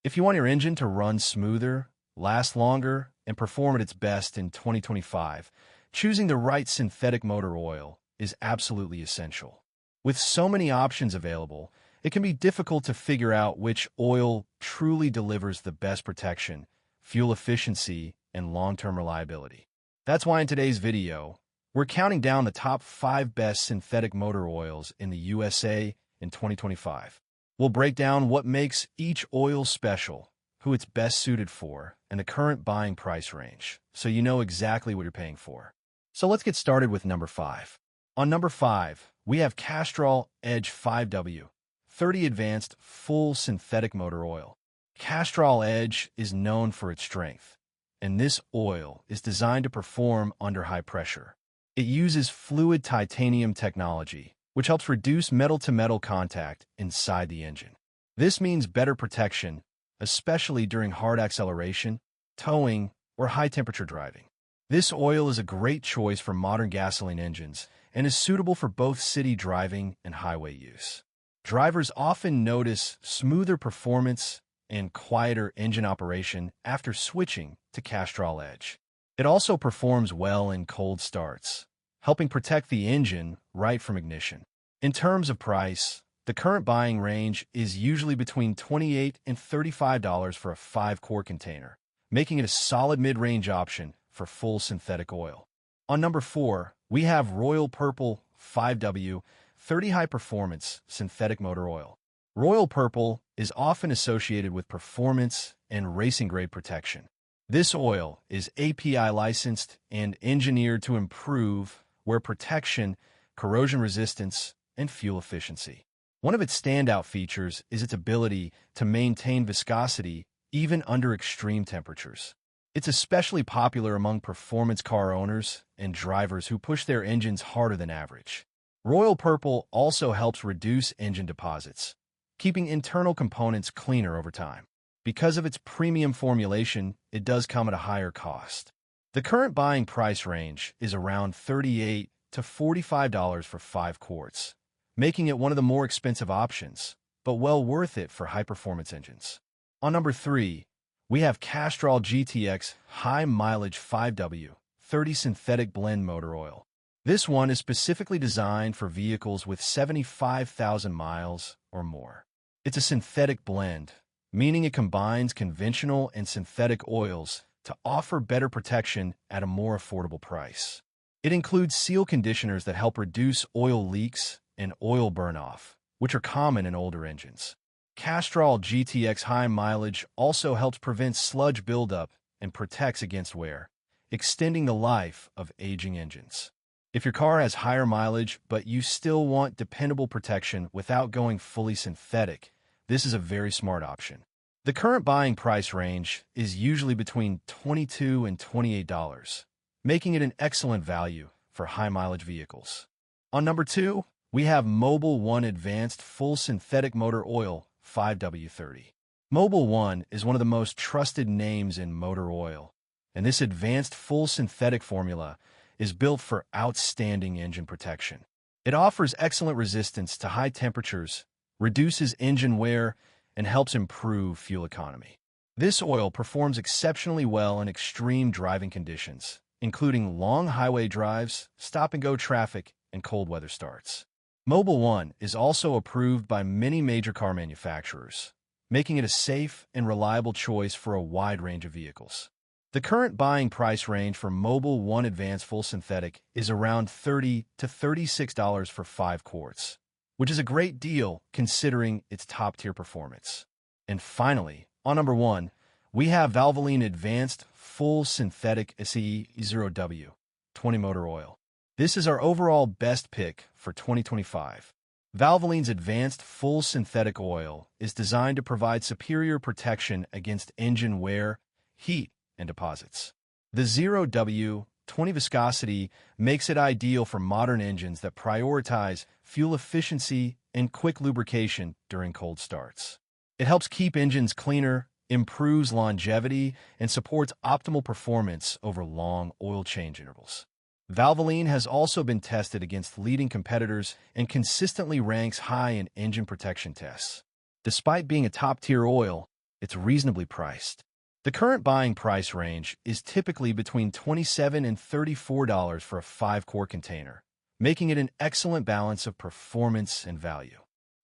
If you want your engine to run smoother, last longer, and perform at its best in 2025, choosing the right synthetic motor oil is absolutely essential. With so many options available, it can be difficult to figure out which oil truly delivers the best protection, fuel efficiency, and long-term reliability. That's why in today's video, we're counting down the top 5 best synthetic motor oils in the USA in 2025. We'll break down what makes each oil special, who it's best suited for, and the current buying price range, so you know exactly what you're paying for. So let's get started with number 5. On number 5, we have Castrol Edge 5W, 30 Advanced Full Synthetic Motor Oil. Castrol Edge is known for its strength, and this oil is designed to perform under high pressure. It uses fluid titanium technology, which helps reduce metal-to-metal contact inside the engine. This means better protection, especially during hard acceleration, towing, or high-temperature driving. This oil is a great choice for modern gasoline engines and is suitable for both city driving and highway use. Drivers often notice smoother performance and quieter engine operation after switching to Castrol Edge. It also performs well in cold starts, helping protect the engine right from ignition. In terms of price, the current buying range is usually between $28 and $35 for a 5-quart container, making it a solid mid-range option for full synthetic oil. On number 4, we have Royal Purple 5W 30 High Performance Synthetic Motor Oil. Royal Purple is often associated with performance and racing-grade protection. This oil is API licensed and engineered to improve wear protection, corrosion resistance, and fuel efficiency. One of its standout features is its ability to maintain viscosity even under extreme temperatures. It's especially popular among performance car owners and drivers who push their engines harder than average. Royal Purple also helps reduce engine deposits, keeping internal components cleaner over time. Because of its premium formulation, it does come at a higher cost. The current buying price range is around $38 to $45 for 5 quarts, making it one of the more expensive options, but well worth it for high-performance engines. On number 3, we have Castrol GTX High Mileage 5W 30 Synthetic Blend Motor Oil. This one is specifically designed for vehicles with 75,000 miles or more. It's a synthetic blend, meaning it combines conventional and synthetic oils to offer better protection at a more affordable price. It includes seal conditioners that help reduce oil leaks and oil burn-off, which are common in older engines. Castrol GTX High Mileage also helps prevent sludge buildup and protects against wear, extending the life of aging engines. If your car has higher mileage but you still want dependable protection without going fully synthetic, this is a very smart option. The current buying price range is usually between $22 and $28, making it an excellent value for high-mileage vehicles. On number 2, we have Mobil 1 Advanced Full Synthetic Motor Oil 5W30. Mobil 1 is one of the most trusted names in motor oil, and this advanced full synthetic formula is built for outstanding engine protection. It offers excellent resistance to high temperatures, reduces engine wear, and helps improve fuel economy. This oil performs exceptionally well in extreme driving conditions, including long highway drives, stop-and-go traffic, and cold weather starts. Mobil 1 is also approved by many major car manufacturers, making it a safe and reliable choice for a wide range of vehicles. The current buying price range for Mobil 1 Advanced Full Synthetic is around $30 to $36 for 5 quarts, which is a great deal considering its top-tier performance. And finally, on number 1, we have Valvoline Advanced Full Synthetic SE0W 20 Motor Oil. This is our overall best pick for 2025. Valvoline's Advanced Full Synthetic Oil is designed to provide superior protection against engine wear, heat, and deposits. The 0W20 viscosity makes it ideal for modern engines that prioritize fuel efficiency and quick lubrication during cold starts. It helps keep engines cleaner, improves longevity, and supports optimal performance over long oil change intervals. Valvoline has also been tested against leading competitors and consistently ranks high in engine protection tests. Despite being a top-tier oil, it's reasonably priced. The current buying price range is typically between $27 and $34 for a 5-core container, making it an excellent balance of performance and value.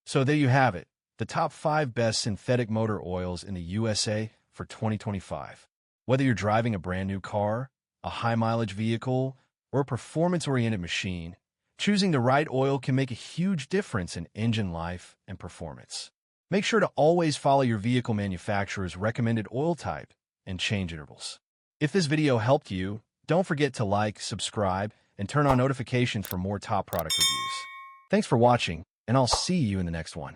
So there you have it, the top 5 best synthetic motor oils in the USA for 2025. Whether you're driving a brand new car, a high-mileage vehicle, or a performance-oriented machine, choosing the right oil can make a huge difference in engine life and performance. Make sure to always follow your vehicle manufacturer's recommended oil type and change intervals. If this video helped you, don't forget to like, subscribe, and turn on notifications for more top product reviews. Thanks for watching, and I'll see you in the next one.